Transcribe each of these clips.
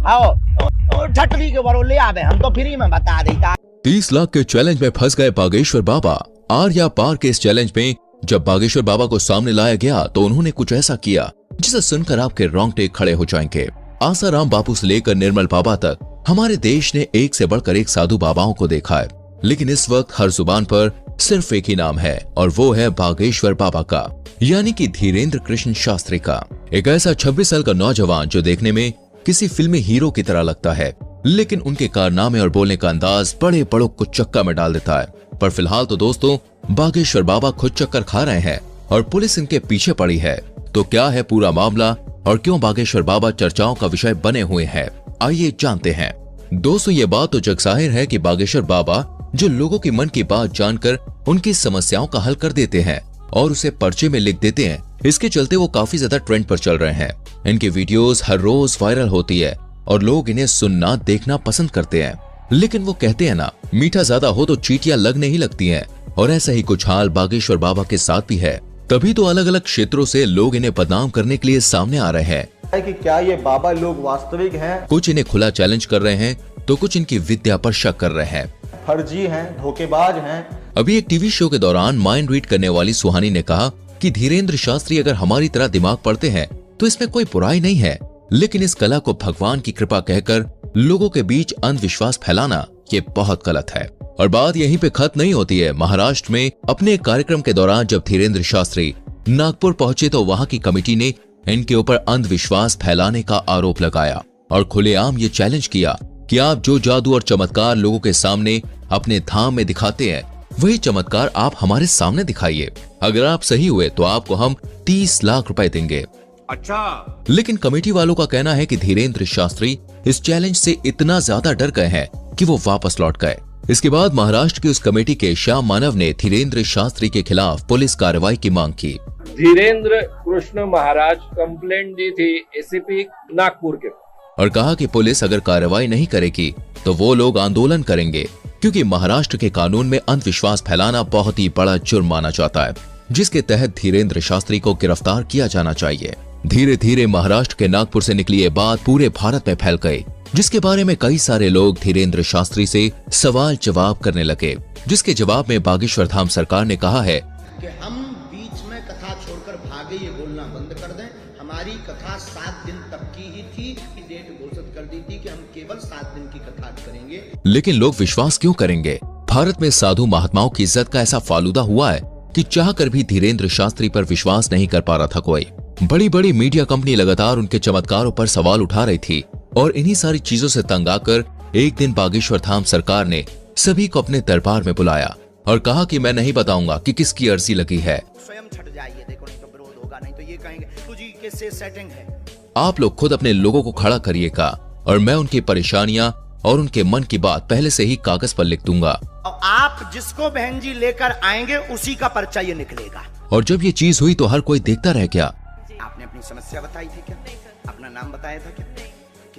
आओ छटवी के बरो ले आवे, हम तो फ्री में बता देता। 30 लाख के चैलेंज में फंस गए बागेश्वर बाबा। आर या पार के इस चैलेंज में जब बागेश्वर बाबा को सामने लाया गया तो उन्होंने कुछ ऐसा किया जिसे सुनकर आपके रोंगटे खड़े हो जाएंगे। आसाराम बापू से लेकर निर्मल बाबा तक हमारे देश ने एक से बढ़कर एक साधु बाबाओं को देखा है, लेकिन इस वक्त हर जुबान पर सिर्फ एक ही नाम है और वो है बागेश्वर बाबा का, यानी कि धीरेन्द्र कृष्ण शास्त्री का। एक ऐसा 26 साल का नौजवान जो देखने में किसी फिल्मी हीरो की तरह लगता है, लेकिन उनके कारनामे और बोलने का अंदाज बड़े बड़ों को चक्का में डाल देता है। पर फिलहाल तो दोस्तों बागेश्वर बाबा खुद चक्कर खा रहे हैं और पुलिस इनके पीछे पड़ी है। तो क्या है पूरा मामला और क्यों बागेश्वर बाबा चर्चाओं का विषय बने हुए हैं, आइए जानते हैं। दोस्तों ये बात तो जगजाहिर है कि बागेश्वर बाबा जो लोगों के मन की बात जानकर उनकी समस्याओं का हल कर देते हैं और उसे पर्चे में लिख देते हैं, इसके चलते वो काफी ज्यादा ट्रेंड पर चल रहे हैं। इनकी वीडियोस हर रोज वायरल होती है और लोग इन्हें सुनना देखना पसंद करते हैं। लेकिन वो कहते हैं ना, मीठा ज्यादा हो तो चींटियां लगने ही लगती हैं, और ऐसा ही कुछ हाल बागेश्वर बाबा के साथ भी है। तभी तो अलग अलग क्षेत्रों से लोग इन्हें बदनाम करने के लिए सामने आ रहे हैं कि क्या ये बाबा लोग वास्तविक हैं? कुछ इन्हें खुला चैलेंज कर रहे हैं तो कुछ इनकी विद्या पर शक कर रहे हैं, फर्जी हैं, धोखेबाज हैं। अभी एक टीवी शो के दौरान माइंड रीड करने वाली सुहानी ने कहा कि धीरेन्द्र शास्त्री अगर हमारी तरह दिमाग पढ़ते हैं तो इसमें कोई बुराई नहीं है, लेकिन इस कला को भगवान की कृपा कहकर लोगों के बीच अंधविश्वास फैलाना ये बहुत गलत है। और बात यहीं पे खत्म नहीं होती है। महाराष्ट्र में अपने कार्यक्रम के दौरान जब धीरेन्द्र शास्त्री नागपुर पहुंचे तो वहां की कमेटी ने इनके ऊपर अंधविश्वास फैलाने का आरोप लगाया और खुलेआम ये चैलेंज किया कि आप जो जादू और चमत्कार लोगों के सामने अपने धाम में दिखाते हैं, वही चमत्कार आप हमारे सामने दिखाइए। अगर आप सही हुए तो आपको हम 30 लाख रुपए देंगे। अच्छा, लेकिन कमेटी वालों का कहना है कि धीरेन्द्र शास्त्री इस चैलेंज से इतना ज्यादा डर गए हैं कि वो वापस लौट गए। इसके बाद महाराष्ट्र की उस कमेटी के श्याम मानव ने धीरेन्द्र शास्त्री के खिलाफ पुलिस कार्रवाई की मांग की। धीरेन्द्र कृष्ण महाराज कंप्लेंट दी थी एसीपी नागपुर के, और कहा कि पुलिस अगर कार्रवाई नहीं करेगी तो वो लोग आंदोलन करेंगे, क्योंकि महाराष्ट्र के कानून में अंधविश्वास फैलाना बहुत ही बड़ा जुर्म माना जाता है, जिसके तहत धीरेन्द्र शास्त्री को गिरफ्तार किया जाना चाहिए। धीरे धीरे महाराष्ट्र के नागपुर से निकली ये बात पूरे भारत में फैल गई, जिसके बारे में कई सारे लोग धीरेन्द्र शास्त्री से सवाल जवाब करने लगे, जिसके जवाब में बागेश्वर धाम सरकार ने कहा है कि हम बीच में कथा छोड़कर भागे ये बोलना बंद कर दें। हमारी कथा 7 दिन तक की ही थी, डेट घोषित कर दी थी कि हम केवल 7 दिन की कथा करेंगे। लेकिन लोग विश्वास क्यों करेंगे? भारत में साधु महात्माओं की इज्जत का ऐसा फालूदा हुआ है कि चाहकर भी धीरेन्द्र शास्त्री पर विश्वास नहीं कर पा रहा था कोई। बड़ी बड़ी मीडिया कंपनी लगातार उनके चमत्कारों पर सवाल उठा रही थी और इन्हीं सारी चीजों से तंग आकर एक दिन बागेश्वर धाम सरकार ने सभी को अपने दरबार में बुलाया और कहा कि मैं नहीं बताऊंगा कि किसकी अर्जी लगी है। स्वयं छट जाइए, देखो नहीं तो विरोध होगा, नहीं तो ये कहेंगे तुझी किससे सेटिंग है। आप लोग खुद अपने लोगों को खड़ा करिएगा और मैं उनकी परेशानियां और उनके मन की बात पहले से ही कागज पर लिख दूंगा, और आप जिसको बहन जी लेकर आएंगे उसी का पर्चा ये निकलेगा। और जब ये चीज हुई तो हर कोई देखता रह गया। आपने अपनी समस्या बताई थी क्या? अपना नाम बताया था क्या?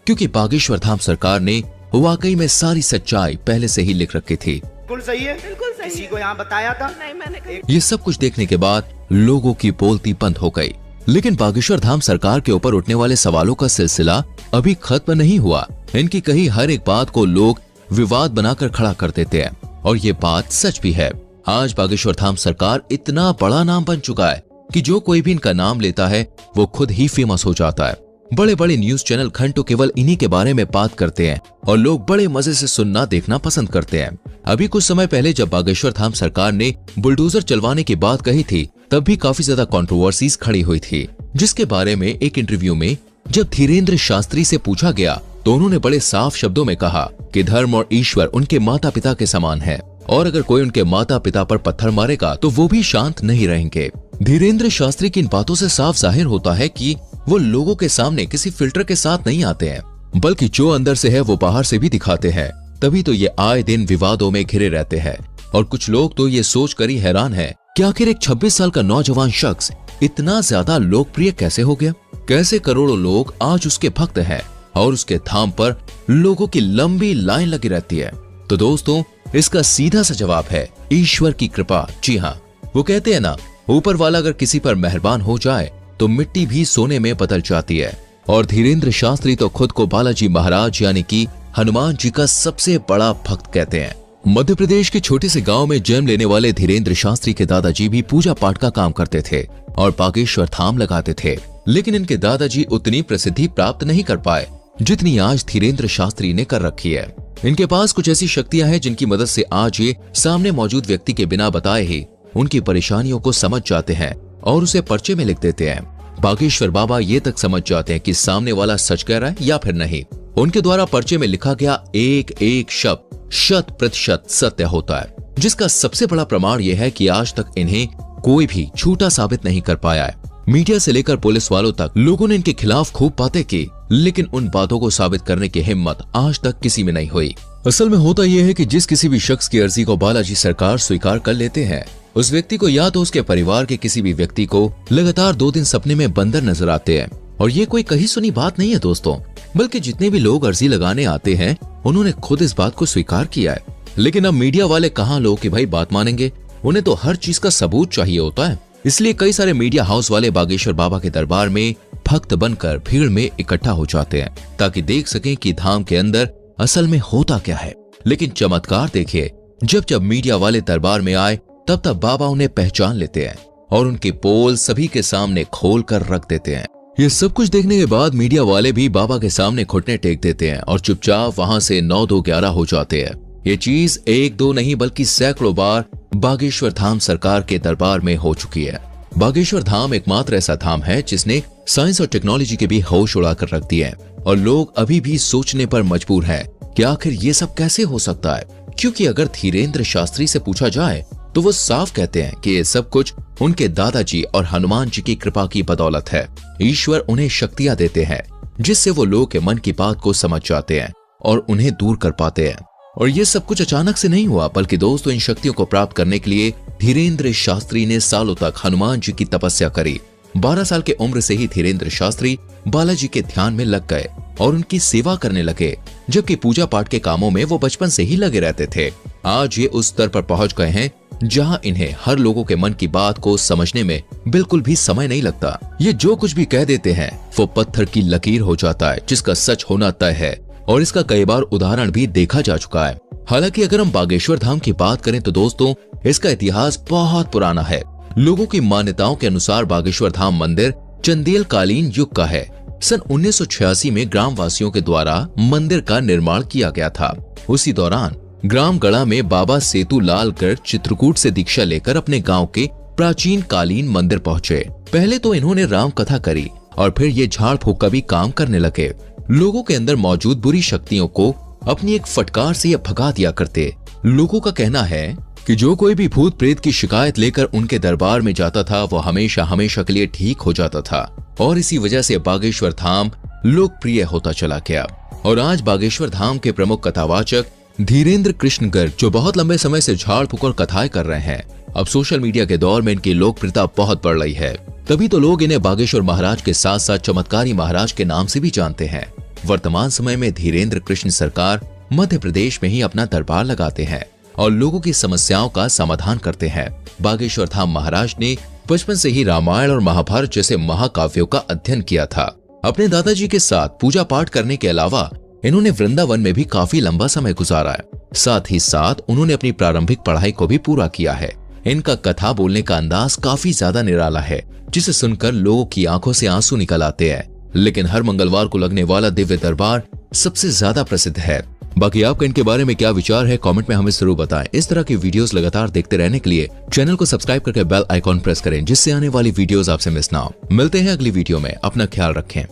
क्योंकि बागेश्वर धाम सरकार ने वाकई में सारी सच्चाई पहले से ही लिख रखी थी। बिल्कुल सही है, बिल्कुल सही। किसी को यहाँ बताया था? नहीं, मैंने ये सब कुछ देखने के बाद लोगों की बोलती बंद हो गई। लेकिन बागेश्वर धाम सरकार के ऊपर उठने वाले सवालों का सिलसिला अभी खत्म नहीं हुआ। इनकी कही हर एक बात को लोग विवाद बनाकर खड़ा कर देते हैं और ये बात सच भी है। आज बागेश्वर धाम सरकार इतना बड़ा नाम बन चुका है कि जो कोई भी इनका नाम लेता है वो खुद ही फेमस हो जाता है। बड़े बड़े न्यूज चैनल घंटों केवल इन्हीं के बारे में बात करते हैं और लोग बड़े मजे से सुनना देखना पसंद करते हैं। अभी कुछ समय पहले जब बागेश्वर धाम सरकार ने बुलडोजर चलवाने की बात कही थी तब भी काफी ज्यादा कंट्रोवर्सीज खड़ी हुई थी, जिसके बारे में एक इंटरव्यू में जब धीरेन्द्र शास्त्री से पूछा गया तो उन्होंने बड़े साफ शब्दों में कहा कि धर्म और ईश्वर उनके माता पिता के समान है और अगर कोई उनके माता पिता पर पत्थर मारेगा तो वो भी शांत नहीं रहेंगे। धीरेन्द्र शास्त्री की इन बातों से साफ जाहिर होता है कि वो लोगों के सामने किसी फिल्टर के साथ नहीं आते हैं, बल्कि जो अंदर से है वो बाहर से भी दिखाते हैं। तभी तो ये आए दिन विवादों में घिरे रहते हैं और कुछ लोग तो ये सोच कर ही हैरान है कि आखिर एक 26 साल का नौजवान शख्स इतना ज्यादा लोकप्रिय कैसे हो गया। कैसे करोड़ों लोग आज उसके भक्त हैं और उसके धाम पर लोगों की लंबी लाइन लगी रहती है। तो दोस्तों इसका सीधा सा जवाब है ईश्वर की कृपा। जी हाँ, वो कहते हैं ना, ऊपर वाला अगर किसी पर मेहरबान हो जाए तो मिट्टी भी सोने में बदल जाती है। और धीरेन्द्र शास्त्री तो खुद को बालाजी महाराज यानी कि हनुमान जी का सबसे बड़ा भक्त कहते हैं। मध्य प्रदेश के छोटे से गांव में जन्म लेने वाले धीरेन्द्र शास्त्री के दादाजी भी पूजा पाठ का काम करते थे और बागेश्वर धाम लगाते थे, लेकिन इनके दादाजी उतनी प्रसिद्धि प्राप्त नहीं कर पाए जितनी आज धीरेन्द्र शास्त्री ने कर रखी है। इनके पास कुछ ऐसी शक्तियां हैं जिनकी मदद से आज ये सामने मौजूद व्यक्ति के बिना बताए ही उनकी परेशानियों को समझ जाते हैं और उसे पर्चे में लिख देते हैं। बागेश्वर बाबा ये तक समझ जाते हैं कि सामने वाला सच कह रहा है या फिर नहीं। उनके द्वारा पर्चे में लिखा गया एक एक शब्द 100% सत्य होता है, जिसका सबसे बड़ा प्रमाण यह है कि आज तक इन्हें कोई भी झूठा साबित नहीं कर पाया है। मीडिया से लेकर पुलिस वालों तक लोगों ने इनके खिलाफ खूब बातें की, लेकिन उन बातों को साबित करने की हिम्मत आज तक किसी में नहीं हुई। असल में होता यह है कि जिस किसी भी शख्स की अर्जी को बालाजी सरकार स्वीकार कर लेते हैं, उस व्यक्ति को या तो उसके परिवार के किसी भी व्यक्ति को लगातार 2 दिन सपने में बंदर नजर आते हैं। और ये कोई कही सुनी बात नहीं है दोस्तों, बल्कि जितने भी लोग अर्जी लगाने आते हैं उन्होंने खुद इस बात को स्वीकार किया है। लेकिन अब मीडिया वाले कहाँ लोग कि भाई बात मानेंगे, उन्हें तो हर चीज का सबूत चाहिए होता है। इसलिए कई सारे मीडिया हाउस वाले बागेश्वर बाबा के दरबार में भक्त बनकर भीड़ में इकट्ठा हो जाते हैं ताकि देख सकें कि धाम के अंदर असल में होता क्या है। लेकिन चमत्कार देखिए, जब जब मीडिया वाले दरबार में आए तब तब बाबा उन्हें पहचान लेते हैं और उनके पोल सभी के सामने खोल कर रख देते हैं। ये सब कुछ देखने के बाद मीडिया वाले भी बाबा के सामने घुटने टेक देते हैं और चुपचाप वहां से 9-2-11 हो जाते हैं। ये चीज 1-2 नहीं बल्कि सैकड़ों बार बागेश्वर धाम सरकार के दरबार में हो चुकी है। बागेश्वर धाम एकमात्र ऐसा धाम है जिसने साइंस और टेक्नोलॉजी के भी होश उड़ाकर रख दिए हैं और लोग अभी भी सोचने पर मजबूर हैं कि आखिर ये सब कैसे हो सकता है। क्योंकि अगर धीरेन्द्र शास्त्री से पूछा जाए तो वो साफ कहते हैं कि ये सब कुछ उनके दादाजी और हनुमान जी की कृपा की बदौलत है। ईश्वर उन्हें शक्तियां देते हैं जिससे वो लोगों के मन की बात को समझ जाते हैं और उन्हें दूर कर पाते हैं। और ये सब कुछ अचानक से नहीं हुआ, बल्कि दोस्तों इन शक्तियों को प्राप्त करने के लिए धीरेन्द्र शास्त्री ने सालों तक हनुमान जी की तपस्या करी। 12 साल के उम्र से ही धीरेन्द्र शास्त्री बालाजी के ध्यान में लग गए और उनकी सेवा करने लगे, जबकि पूजा पाठ के कामों में वो बचपन से ही लगे रहते थे। आज ये उस स्तर पर पहुंच गए हैं जहां इन्हें हर लोगों के मन की बात को समझने में बिल्कुल भी समय नहीं लगता। ये जो कुछ भी कह देते हैं वो पत्थर की लकीर हो जाता है जिसका सच होना तय है और इसका कई बार उदाहरण भी देखा जा चुका है। हालांकि अगर हम बागेश्वर धाम की बात करें तो दोस्तों इसका इतिहास बहुत पुराना है। लोगों की मान्यताओं के अनुसार बागेश्वर धाम मंदिर चंदेल कालीन युग का है। सन 1986 में ग्रामवासियों के द्वारा मंदिर का निर्माण किया गया था। उसी दौरान ग्राम गढ़ा में बाबा सेतु लालगढ़ चित्रकूट से दीक्षा लेकर अपने गांव के प्राचीन कालीन मंदिर पहुंचे। पहले तो इन्होंने राम कथा करी और फिर ये झाड़ फूक का भी काम करने लगे। लोगों के अंदर मौजूद बुरी शक्तियों को अपनी एक फटकार से ये भगा दिया करते। लोगों का कहना है कि जो कोई भी भूत प्रेत की शिकायत लेकर उनके दरबार में जाता था वो हमेशा हमेशा के लिए ठीक हो जाता था और इसी वजह से बागेश्वर धाम लोकप्रिय होता चला गया। और आज बागेश्वर धाम के प्रमुख कथावाचक धीरेन्द्र कृष्ण गर्ग, जो बहुत लंबे समय से झाड़ फूक और कथाएं कर रहे हैं, अब सोशल मीडिया के दौर में इनकी लोकप्रियता बहुत बढ़ रही है। तभी तो लोग इन्हें बागेश्वर महाराज के साथ साथ चमत्कारी महाराज के नाम से भी जानते हैं। वर्तमान समय में धीरेन्द्र कृष्ण सरकार मध्य प्रदेश में ही अपना दरबार लगाते हैं और लोगों की समस्याओं का समाधान करते हैं। बागेश्वर धाम महाराज ने बचपन से ही रामायण और महाभारत जैसे महाकाव्यों का अध्ययन किया था। अपने दादाजी के साथ पूजा पाठ करने के अलावा इन्होंने वृंदावन में भी काफी लंबा समय गुजारा है। साथ ही साथ उन्होंने अपनी प्रारंभिक पढ़ाई को भी पूरा किया है। इनका कथा बोलने का अंदाज काफी ज्यादा निराला है, जिसे सुनकर लोगों की आंखों से आंसू निकल आते हैं। लेकिन हर मंगलवार को लगने वाला दिव्य दरबार सबसे ज्यादा प्रसिद्ध है। बाकी आपका इनके बारे में क्या विचार है, कमेंट में हमें जरूर बताएं। इस तरह की वीडियोस लगातार देखते रहने के लिए चैनल को सब्सक्राइब करके बेल आइकॉन प्रेस करें, जिससे आने वाली वीडियोस आपसे मिस ना हो। मिलते हैं अगली वीडियो में, अपना ख्याल रखें।